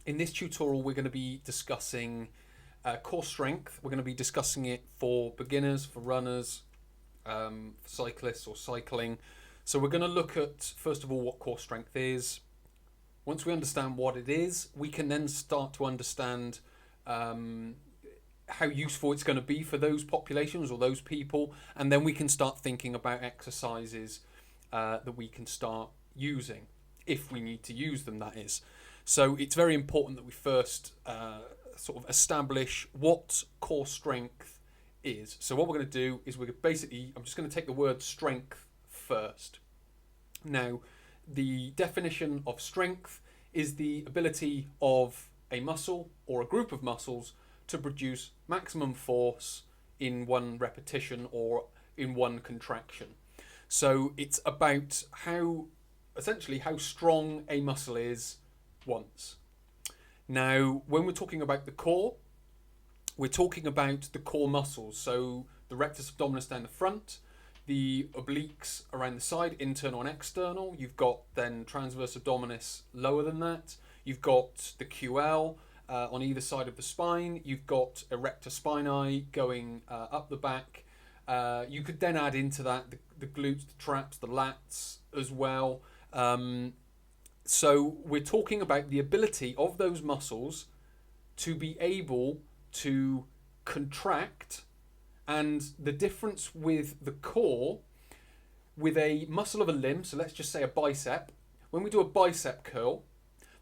In this tutorial, we're going to be discussing core strength. We're going to be discussing it for beginners, for runners, for cyclists or cycling. So we're going to look at, first of all, what core strength is. Once we understand what it is, we can then start to understand how useful it's going to be for those populations or those people. And then we can start thinking about exercises that we can start using, if we need to use them, that is. So it's very important that we first sort of establish what core strength is. So what we're going to do is I'm just going to take the word strength first. Now, the definition of strength is the ability of a muscle or a group of muscles to produce maximum force in one repetition or in one contraction. So it's about essentially how strong a muscle is once. Now, when we're talking about the core, we're talking about the core muscles. So the rectus abdominis down the front, the obliques around the side, internal and external. You've got then transverse abdominis lower than that. You've got the QL on either side of the spine. You've got erector spinae going up the back. You could then add into that the glutes, the traps, the lats as well. So we're talking about the ability of those muscles to be able to contract, and the difference with the core, with a muscle of a limb, so let's just say a bicep, when we do a bicep curl,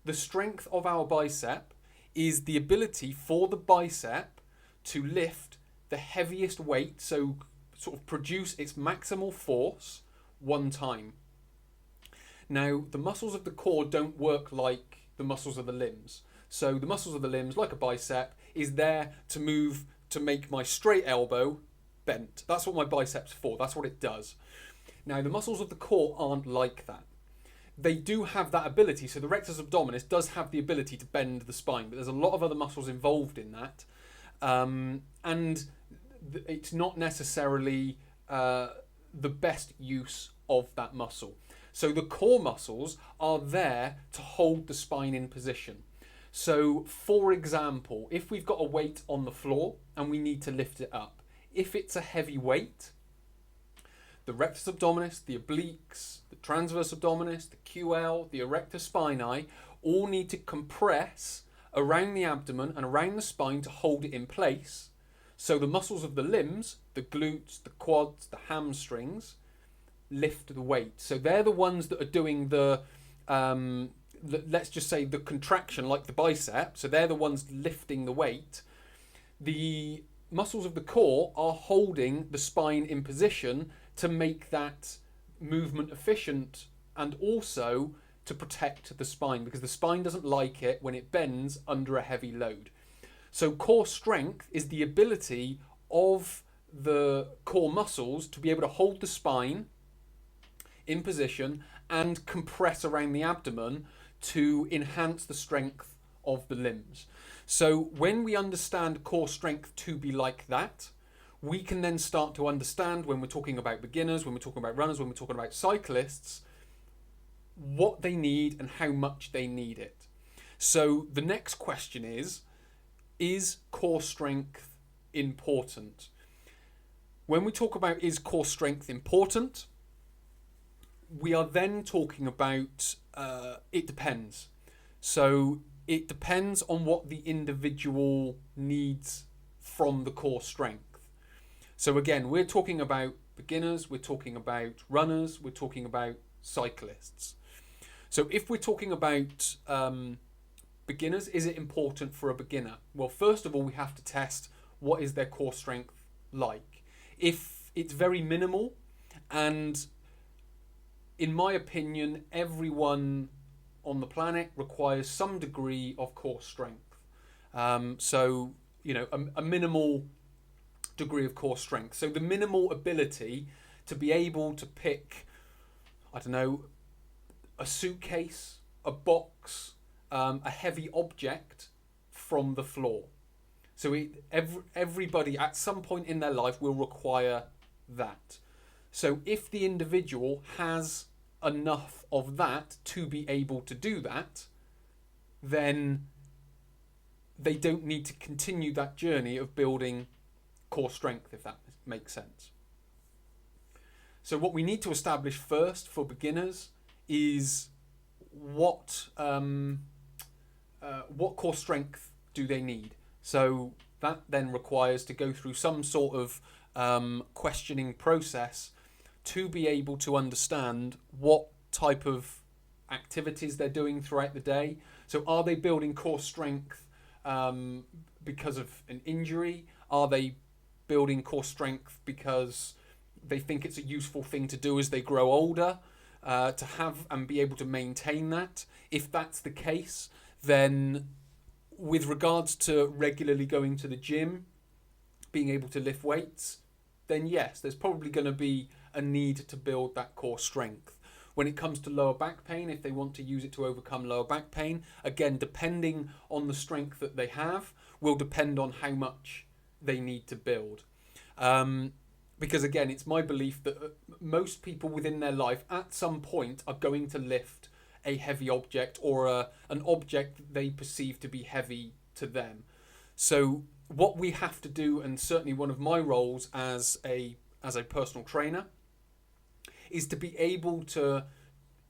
the strength of our bicep is the ability for the bicep to lift the heaviest weight, so sort of produce its maximal force one time. Now, the muscles of the core don't work like the muscles of the limbs. So the muscles of the limbs, like a bicep, is there to make my straight elbow bent. That's what my bicep's for. That's what it does. Now, the muscles of the core aren't like that. They do have that ability. So the rectus abdominis does have the ability to bend the spine, but there's a lot of other muscles involved in that. And it's not necessarily the best use of that muscle. So the core muscles are there to hold the spine in position. So, for example, if we've got a weight on the floor and we need to lift it up, if it's a heavy weight, the rectus abdominis, the obliques, the transverse abdominis, the QL, the erector spinae all need to compress around the abdomen and around the spine to hold it in place. So the muscles of the limbs, the glutes, the quads, the hamstrings, lift the weight. So they're the ones that are doing let's just say the contraction, like the bicep. So they're the ones lifting the weight. The muscles of the core are holding the spine in position to make that movement efficient, and also to protect the spine, because the spine doesn't like it when it bends under a heavy load. So core strength is the ability of the core muscles to be able to hold the spine in position and compress around the abdomen to enhance the strength of the limbs. So when we understand core strength to be like that, we can then start to understand, when we're talking about beginners, when we're talking about runners, when we're talking about cyclists, what they need and how much they need it. So the next question is core strength important? When we talk about is core strength important, we are then talking about it depends. So it depends on what the individual needs from the core strength. So again, we're talking about beginners, we're talking about runners, we're talking about cyclists. So if we're talking about beginners, is it important for a beginner? Well, first of all, we have to test what is their core strength like. If it's very minimal, and in my opinion, everyone on the planet requires some degree of core strength. So, a minimal degree of core strength. So the minimal ability to be able to pick, a suitcase, a box, a heavy object from the floor. So everybody at some point in their life will require that. So if the individual has enough of that to be able to do that, then they don't need to continue that journey of building core strength, if that makes sense. So what we need to establish first for beginners is what core strength do they need. So that then requires to go through some sort of questioning process to be able to understand what type of activities they're doing throughout the day. So are they building core strength because of an injury? Are they building core strength because they think it's a useful thing to do as they grow older, to have and be able to maintain that? If that's the case, then with regards to regularly going to the gym, being able to lift weights, then yes, there's probably going to be a need to build that core strength. When it comes to lower back pain, if they want to use it to overcome lower back pain, again, depending on the strength that they have, will depend on how much they need to build. Because again, it's my belief that most people within their life at some point are going to lift a heavy object or an object that they perceive to be heavy to them. So what we have to do, and certainly one of my roles as a personal trainer, is to be able to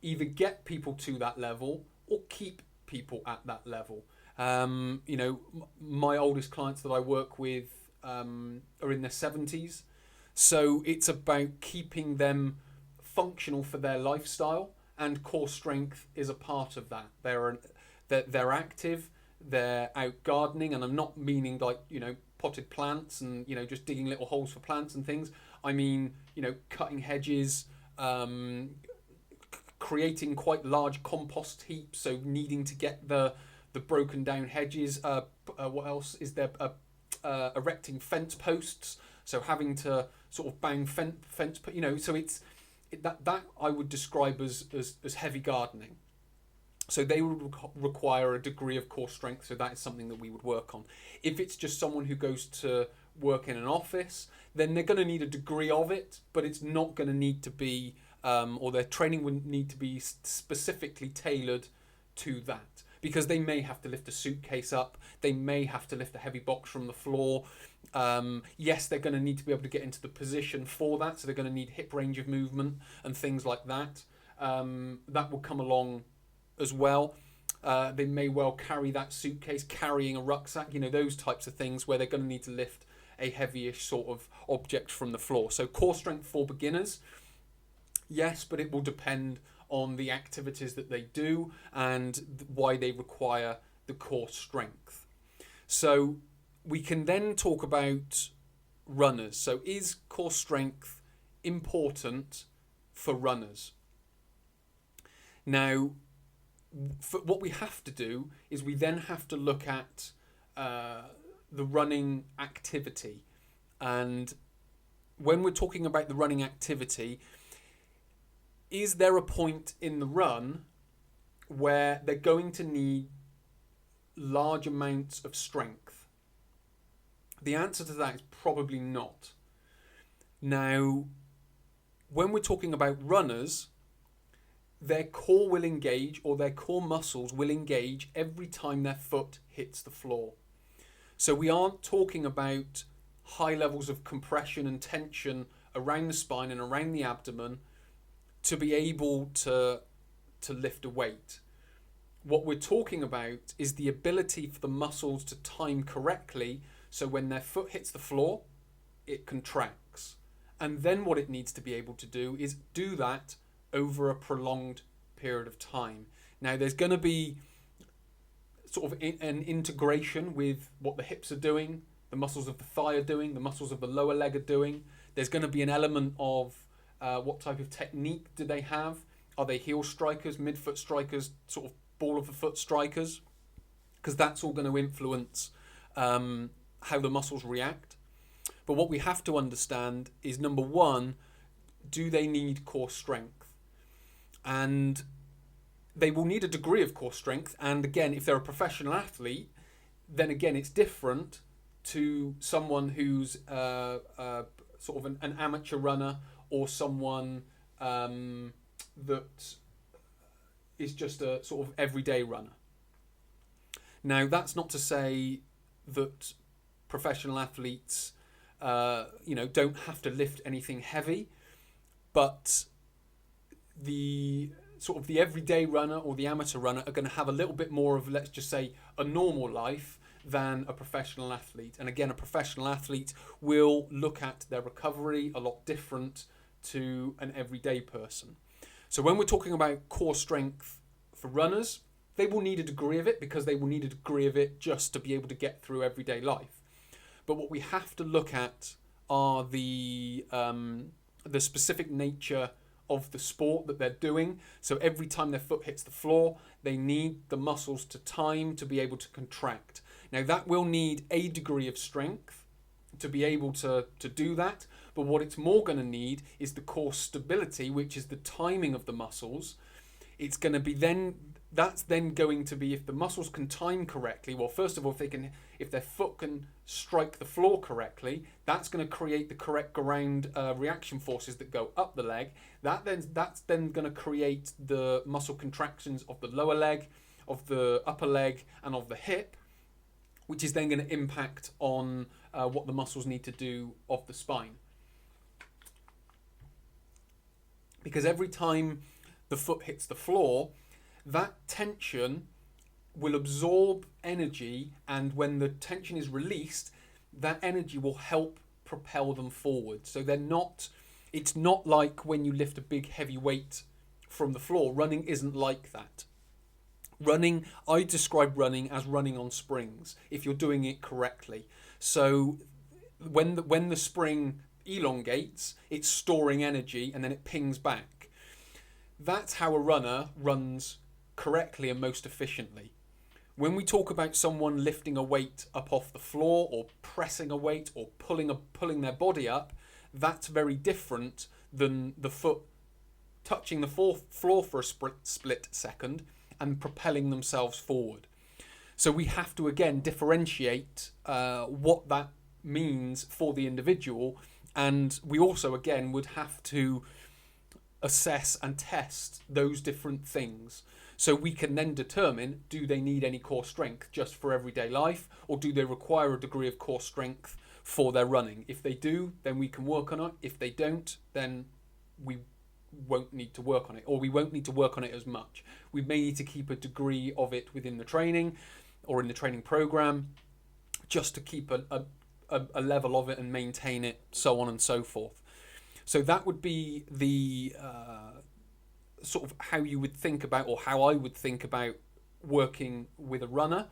either get people to that level or keep people at that level. My oldest clients that I work with are in their 70s. So it's about keeping them functional for their lifestyle, and core strength is a part of that. They're active, they're out gardening, and I'm not meaning like, potted plants and, just digging little holes for plants and things. I mean, cutting hedges, creating quite large compost heaps, so needing to get the broken down hedges. What else is there? Erecting fence posts, so having to sort of bang fence, so it's that I would describe as heavy gardening. So they would require a degree of core strength, so that is something that we would work on. If it's just someone who goes to work in an office, then they're going to need a degree of it, but it's not going to need to be, or their training wouldn't need to be specifically tailored to that, because they may have to lift a suitcase up, they may have to lift a heavy box from the floor. Yes, they're going to need to be able to get into the position for that, so they're going to need hip range of movement and things like that. That will come along as well. They may well carry that suitcase, carrying a rucksack, those types of things where they're going to need to lift a heavyish sort of object from the floor. So core strength for beginners, yes, but it will depend on the activities that they do and why they require the core strength. So we can then talk about runners. So is core strength important for runners? Now, what we have to do is we then have to look at the running activity. And when we're talking about the running activity, is there a point in the run where they're going to need large amounts of strength? The answer to that is probably not. Now, when we're talking about runners, their core will engage, or their core muscles will engage every time their foot hits the floor. So we aren't talking about high levels of compression and tension around the spine and around the abdomen to be able to lift a weight. What we're talking about is the ability for the muscles to time correctly, so when their foot hits the floor, it contracts. And then what it needs to be able to do is do that over a prolonged period of time. Now, there's going to be sort of an integration with what the hips are doing, the muscles of the thigh are doing, the muscles of the lower leg are doing. There's going to be an element of what type of technique do they have? Are they heel strikers, midfoot strikers, sort of ball of the foot strikers? Because that's all going to influence how the muscles react. But what we have to understand is, number one, do they need core strength? And they will need a degree of core strength. And again, if they're a professional athlete, then again, it's different to someone who's sort of an amateur runner, or someone that is just a sort of everyday runner. Now, that's not to say that professional athletes, don't have to lift anything heavy, but the the everyday runner or the amateur runner are going to have a little bit more of, let's just say, a normal life than a professional athlete. And again, a professional athlete will look at their recovery a lot different to an everyday person. So when we're talking about core strength for runners, they will need a degree of it, because they will need a degree of it just to be able to get through everyday life. But what we have to look at are the specific nature of the sport that they're doing. So every time their foot hits the floor, they need the muscles to time to be able to contract. Now, that will need a degree of strength to be able to do that, but what it's more going to need is the core stability, which is the timing of the muscles. It's going to be that's then going to be, if the muscles can time correctly, well, first of all, if their foot can strike the floor correctly, that's going to create the correct ground reaction forces that go up the leg. That's then going to create the muscle contractions of the lower leg, of the upper leg, and of the hip, which is then going to impact on what the muscles need to do of the spine. Because every time the foot hits the floor, that tension will absorb energy, and when the tension is released, that energy will help propel them forward. So it's not like when you lift a big heavy weight from the floor. Running isn't like that. I describe running as running on springs, if you're doing it correctly. So when the spring elongates, it's storing energy and then it pings back. That's how a runner runs correctly and most efficiently. When we talk about someone lifting a weight up off the floor, or pressing a weight, or pulling their body up, that's very different than the foot touching the floor for a split second and propelling themselves forward. So we have to again differentiate what that means for the individual, and we also again would have to assess and test those different things. So we can then determine, do they need any core strength just for everyday life, or do they require a degree of core strength for their running? If they do, then we can work on it. If they don't, then we won't need to work on it, or we won't need to work on it as much. We may need to keep a degree of it within the training or in the training program, just to keep a level of it and maintain it, so on and so forth. So that would be the sort of how you would think about, or how I would think about working with a runner.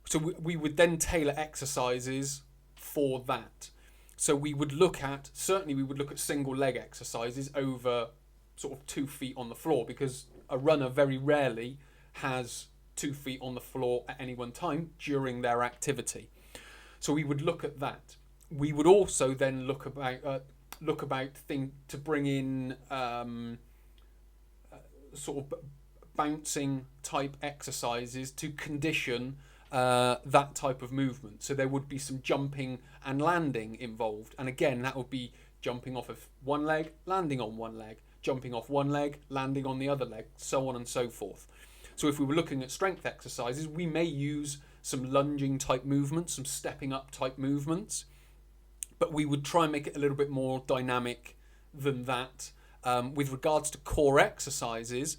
So we would then tailor exercises for that. So we would look at single leg exercises over sort of 2 feet on the floor, because a runner very rarely has 2 feet on the floor at any one time during their activity. So we would look at that. We would also then look about to bring in sort of bouncing type exercises to condition that type of movement. So there would be some jumping and landing involved, and again, that would be jumping off of one leg, landing on one leg, jumping off one leg, landing on the other leg, so on and so forth. So if we were looking at strength exercises, we may use some lunging type movements, some stepping up type movements, but we would try and make it a little bit more dynamic than that. With regards to core exercises,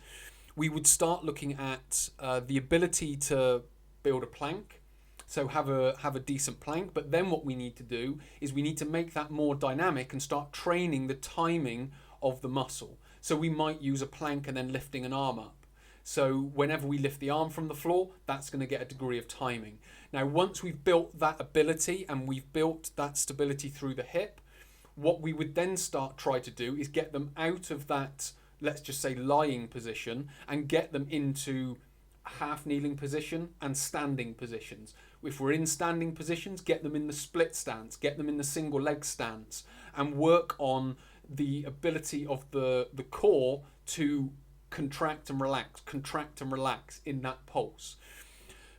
we would start looking at the ability to build a plank, so have a decent plank. But then what we need to do is we need to make that more dynamic and start training the timing of the muscle. So we might use a plank and then lifting an arm up. So whenever we lift the arm from the floor, that's going to get a degree of timing. Now, once we've built that ability and we've built that stability through the hip, what we would then try to do is get them out of that, let's just say, lying position, and get them into half kneeling position and standing positions. If we're in standing positions, get them in the split stance, get them in the single leg stance, and work on the ability of the core to contract and relax in that pulse,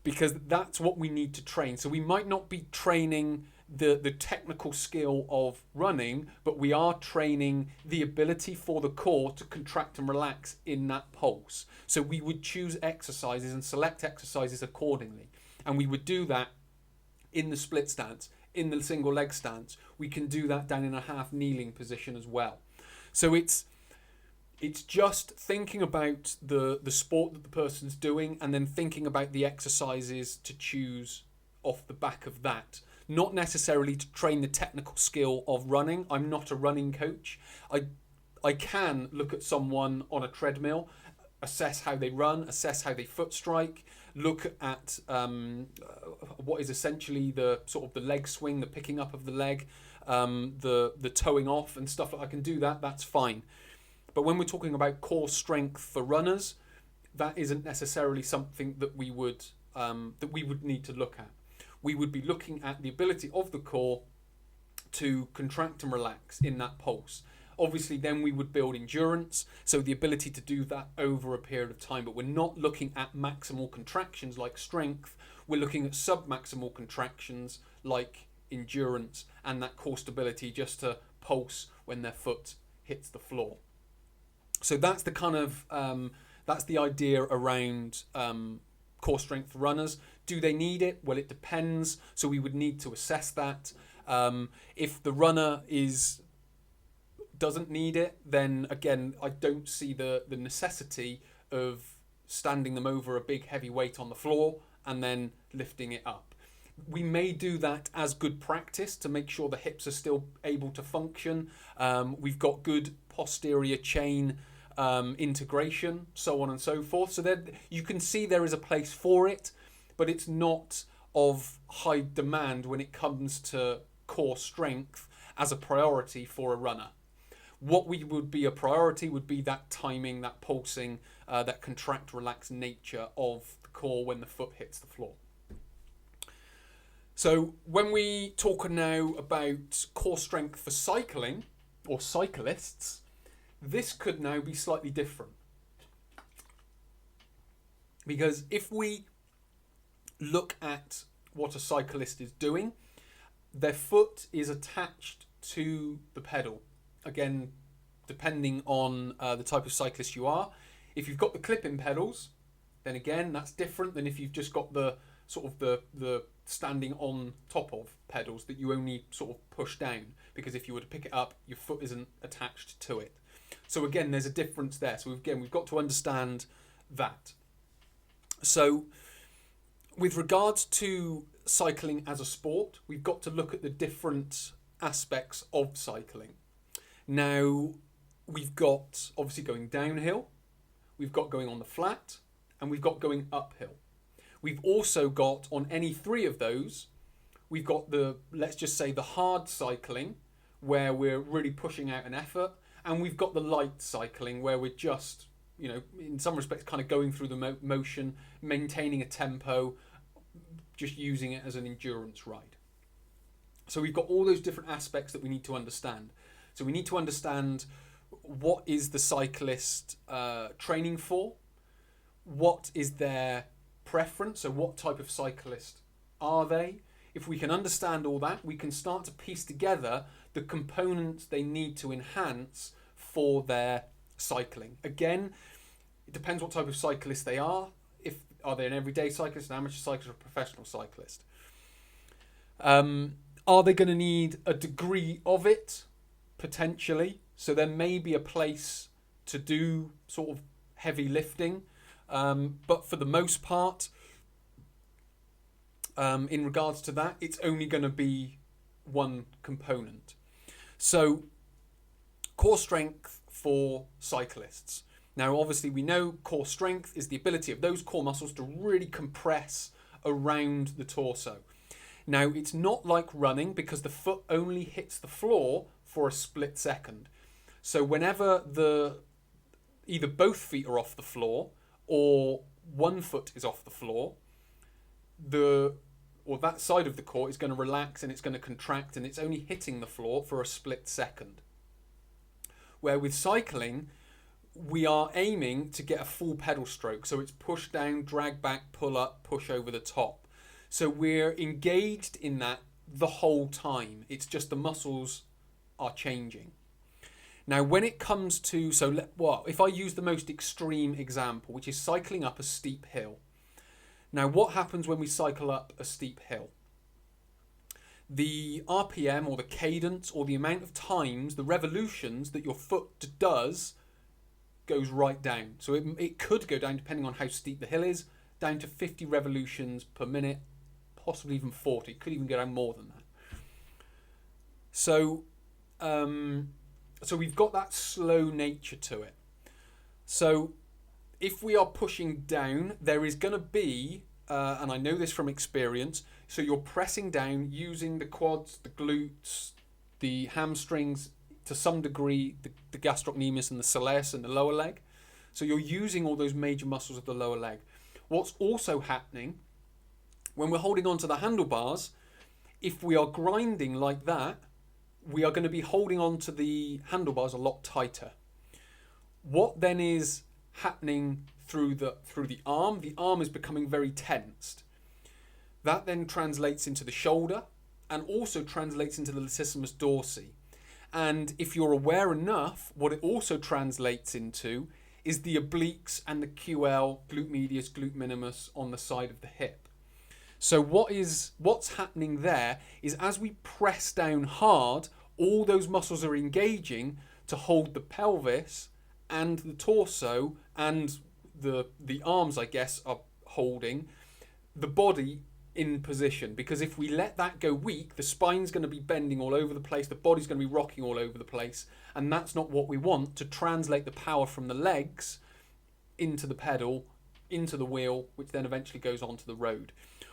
because that's what we need to train. So we might not be training the technical skill of running, but we are training the ability for the core to contract and relax in that pulse. So we would choose exercises and select exercises accordingly. And we would do that in the split stance, in the single leg stance. We can do that down in a half kneeling position as well. So it's just thinking about the sport that the person's doing, and then thinking about the exercises to choose off the back of that. Not necessarily to train the technical skill of running. I'm not a running coach. I can look at someone on a treadmill, assess how they run, assess how they foot strike, look at what is essentially the sort of the leg swing, the picking up of the leg, the toeing off and stuff. I can do that. That's fine. But when we're talking about core strength for runners, that isn't necessarily something that we would need to look at. We would be looking at the ability of the core to contract and relax in that pulse. Obviously, then we would build endurance, so the ability to do that over a period of time. But we're not looking at maximal contractions like strength. We're looking at submaximal contractions like endurance and that core stability just to pulse when their foot hits the floor. So that's the kind of that's the idea around core strength for runners. Do they need it? Well, it depends. So we would need to assess that. If the runner doesn't need it, then again, I don't see the necessity of standing them over a big heavy weight on the floor and then lifting it up. We may do that as good practice to make sure the hips are still able to function. We've got good posterior chain integration, so on and so forth. So there, you can see there is a place for it, but it's not of high demand when it comes to core strength as a priority for a runner. What would be a priority would be that timing, that pulsing, that contract, relax nature of the core when the foot hits the floor. So when we talk now about core strength for cycling or cyclists, this could now be slightly different. Because if we look at what a cyclist is doing, their foot is attached to the pedal. Again, depending on the type of cyclist you are. If you've got the clip-in pedals, then again, that's different than if you've just got the sort of the standing on top of pedals that you only sort of push down, because if you were to pick it up, your foot isn't attached to it. So again, there's a difference there. So we've got to understand that. So with regards to cycling as a sport, we've got to look at the different aspects of cycling. Now, we've got obviously going downhill, we've got going on the flat, and we've got going uphill. We've also got, on any three of those, we've got let's just say the hard cycling, where we're really pushing out an effort, and we've got the light cycling, where we're just, in some respects, kind of going through the motion, maintaining a tempo, just using it as an endurance ride. So we've got all those different aspects that we need to understand. So we need to understand what is the cyclist training for, what is their preference, so what type of cyclist are they. If we can understand all that, we can start to piece together the components they need to enhance for their cycling. Again, it depends what type of cyclist they are. Are they an everyday cyclist, an amateur cyclist, or a professional cyclist? Are they going to need a degree of it? Potentially. So there may be a place to do sort of heavy lifting. But for the most part, in regards to that, it's only going to be one component. So core strength for cyclists. Now, obviously, we know core strength is the ability of those core muscles to really compress around the torso. Now, it's not like running, because the foot only hits the floor for a split second. So whenever either both feet are off the floor or one foot is off the floor, that side of the core is going to relax and it's going to contract, and it's only hitting the floor for a split second. Where with cycling, we are aiming to get a full pedal stroke. So it's push down, drag back, pull up, push over the top. So we're engaged in that the whole time. It's just the muscles are changing. Now, when it comes to, if I use the most extreme example, which is cycling up a steep hill. Now, what happens when we cycle up a steep hill? The RPM, or the cadence, or the amount of times, the revolutions that your foot does goes right down. So it could go down, depending on how steep the hill is, down to 50 revolutions per minute, possibly even 40. It could even go down more than that. So we've got that slow nature to it. So if we are pushing down, there is going to be, and I know this from experience, so you're pressing down using the quads, the glutes, the hamstrings, to some degree, the gastrocnemius and the soleus and the lower leg. So you're using all those major muscles of the lower leg. What's also happening, when we're holding onto the handlebars, if we are grinding like that, we are going to be holding on to the handlebars a lot tighter. What then is happening through the arm? The arm is becoming very tensed. That then translates into the shoulder and also translates into the latissimus dorsi. And if you're aware enough, what it also translates into is the obliques and the QL, glute medius, glute minimus, on the side of the hip. So what's happening there is, as we press down hard, all those muscles are engaging to hold the pelvis and the torso, and the arms, I guess, are holding the body in position. Because if we let that go weak, the spine's going to be bending all over the place, the body's going to be rocking all over the place, and that's not what we want to translate the power from the legs into the pedal, into the wheel, which then eventually goes onto the road.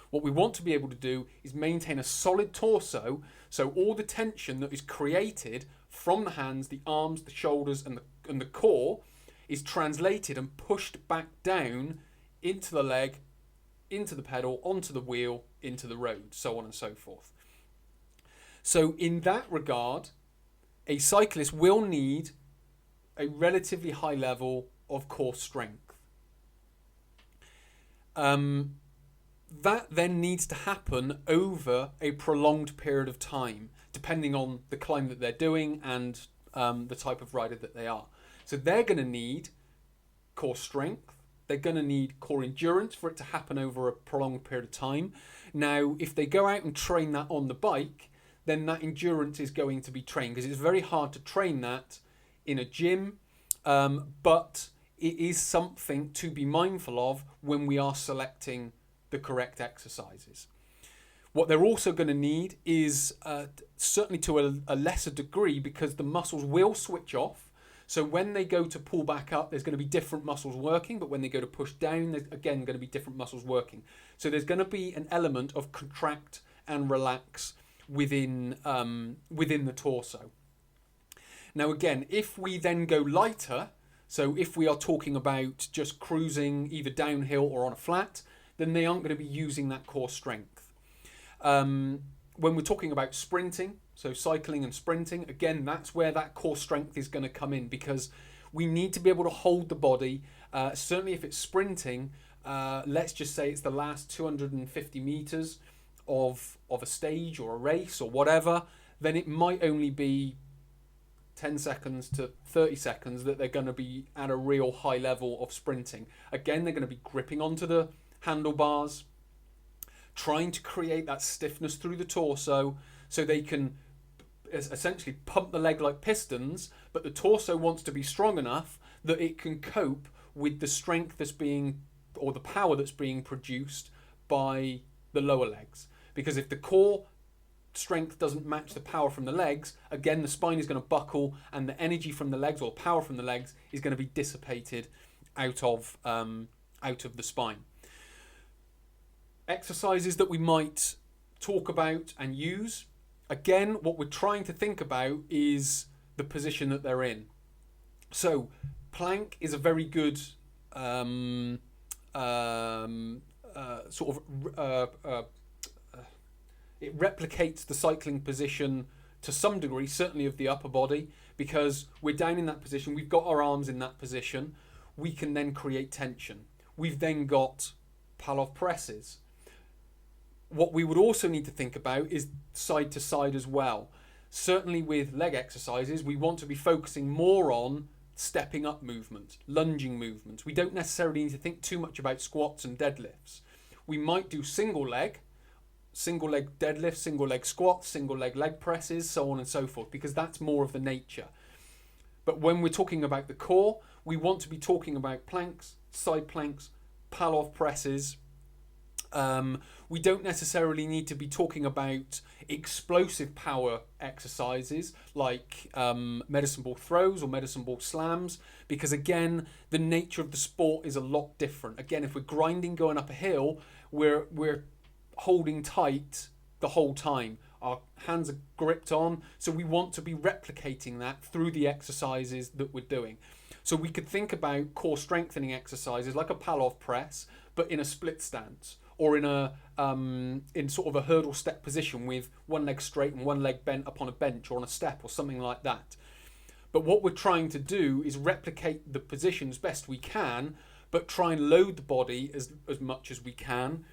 What we want to be able to do is maintain a solid torso, so all the tension that is created from the hands, the arms, the shoulders, and the core is translated and pushed back down into the leg, into the pedal, onto the wheel, into the road, so on and so forth. So in that regard, a cyclist will need a relatively high level of core strength. That then needs to happen over a prolonged period of time, depending on the climb that they're doing and the type of rider that they are. So they're going to need core strength. They're going to need core endurance for it to happen over a prolonged period of time. Now, if they go out and train that on the bike, then that endurance is going to be trained, because it's very hard to train that in a gym, but it is something to be mindful of when we are selecting the correct exercises. What they're also going to need is, certainly to a lesser degree, because the muscles will switch off. So when they go to pull back up, there's going to be different muscles working, but when they go to push down, there's again going to be different muscles working. So there's going to be an element of contract and relax within the torso. Now again, if we then go lighter, so if we are talking about just cruising either downhill or on a flat, then they aren't going to be using that core strength. When we're talking about sprinting, so cycling and sprinting, again, that's where that core strength is going to come in, because we need to be able to hold the body. Certainly if it's sprinting, let's just say it's the last 250 meters of a stage or a race or whatever, then it might only be 10 seconds to 30 seconds that they're going to be at a real high level of sprinting. Again, they're going to be gripping onto the handlebars, trying to create that stiffness through the torso so they can essentially pump the leg like pistons, but the torso wants to be strong enough that it can cope with the strength that's being, or the power that's being produced by the lower legs. Because if the core strength doesn't match the power from the legs, again the spine is going to buckle, and the energy from the legs, or power from the legs, is going to be dissipated out of the spine. Exercises that we might talk about and use, again, what we're trying to think about is the position that they're in. So plank is a very good it replicates the cycling position to some degree, certainly of the upper body, because we're down in that position, we've got our arms in that position, we can then create tension. We've then got Pallof presses. What we would also need to think about is side to side as well. Certainly with leg exercises, we want to be focusing more on stepping up movements, lunging movements. We don't necessarily need to think too much about squats and deadlifts. We might do single leg deadlifts, single leg squats, single leg presses, so on and so forth, because that's more of the nature. But when we're talking about the core, we want to be talking about planks, side planks, Pallof presses. We don't necessarily need to be talking about explosive power exercises like medicine ball throws or medicine ball slams, because again, the nature of the sport is a lot different. Again, if we're grinding going up a hill, we're holding tight the whole time. Our hands are gripped on, so we want to be replicating that through the exercises that we're doing. So we could think about core strengthening exercises like a Pallof press, but in a split stance, or in a in sort of a hurdle step position with one leg straight and one leg bent upon a bench or on a step or something like that. But what we're trying to do is replicate the positions best we can, but try and load the body as much as we can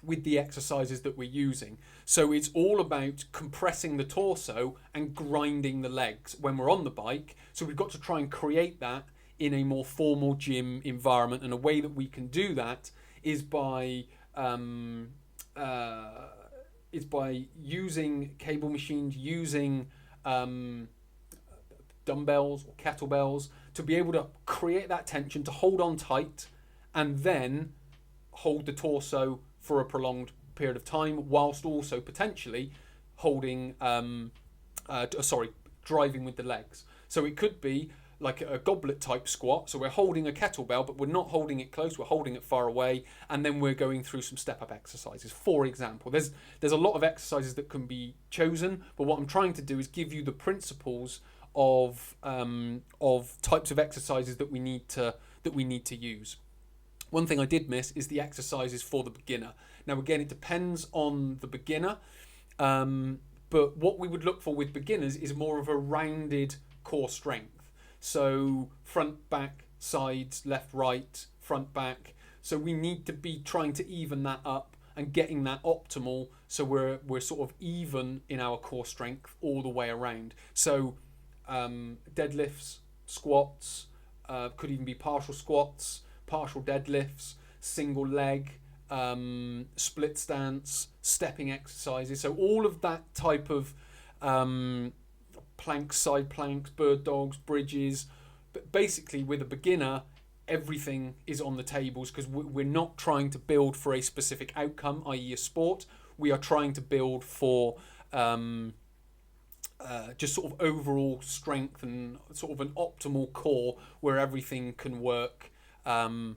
with the exercises that we're using. So it's all about compressing the torso and grinding the legs when we're on the bike. So we've got to try and create that in a more formal gym environment, and a way that we can do that is by using cable machines, using dumbbells or kettlebells to be able to create that tension, to hold on tight, and then hold the torso for a prolonged period of time, whilst also potentially holding, driving with the legs. So it could be like a goblet type squat. So we're holding a kettlebell, but we're not holding it close, we're holding it far away, and then we're going through some step up exercises, for example. There's a lot of exercises that can be chosen, but what I'm trying to do is give you the principles of types of exercises that we need to use. One thing I did miss is the exercises for the beginner. Now again, it depends on the beginner, but what we would look for with beginners is more of a rounded core strength. So front, back, sides, left, right, front, back. So we need to be trying to even that up and getting that optimal, so we're sort of even in our core strength all the way around. So deadlifts, squats, could even be partial squats, partial deadlifts, single leg, split stance, stepping exercises. So all of that type of planks, side planks, bird dogs, bridges. But basically with a beginner, everything is on the tables, because we're not trying to build for a specific outcome, i.e. a sport. We are trying to build for just sort of overall strength and sort of an optimal core where everything can work optimally.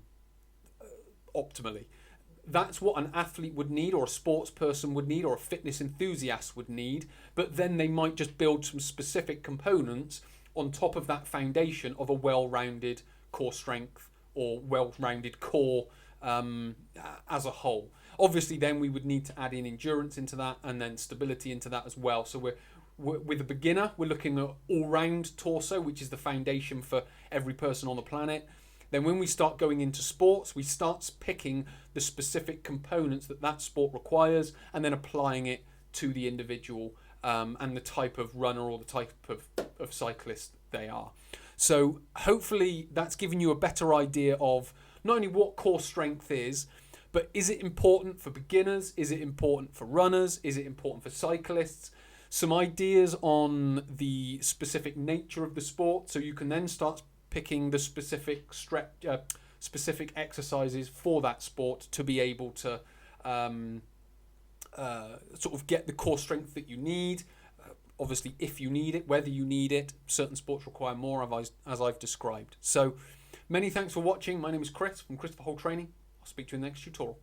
That's what an athlete would need, or a sports person would need, or a fitness enthusiast would need. But then they might just build some specific components on top of that foundation of a well-rounded core strength or well-rounded core as a whole. Obviously then we would need to add in endurance into that, and then stability into that as well. So we're with a beginner, we're looking at all-round torso, which is the foundation for every person on the planet. Then when we start going into sports, we start picking the specific components that sport requires, and then applying it to the individual and the type of runner or the type of cyclist they are. So hopefully that's given you a better idea of not only what core strength is, but is it important for beginners? Is it important for runners? Is it important for cyclists? Some ideas on the specific nature of the sport, so you can then start picking the specific specific exercises for that sport to be able to sort of get the core strength that you need. Obviously, if you need it, whether you need it, certain sports require more, as I've described. So, many thanks for watching. My name is Chris from Christopher Hall Training. I'll speak to you in the next tutorial.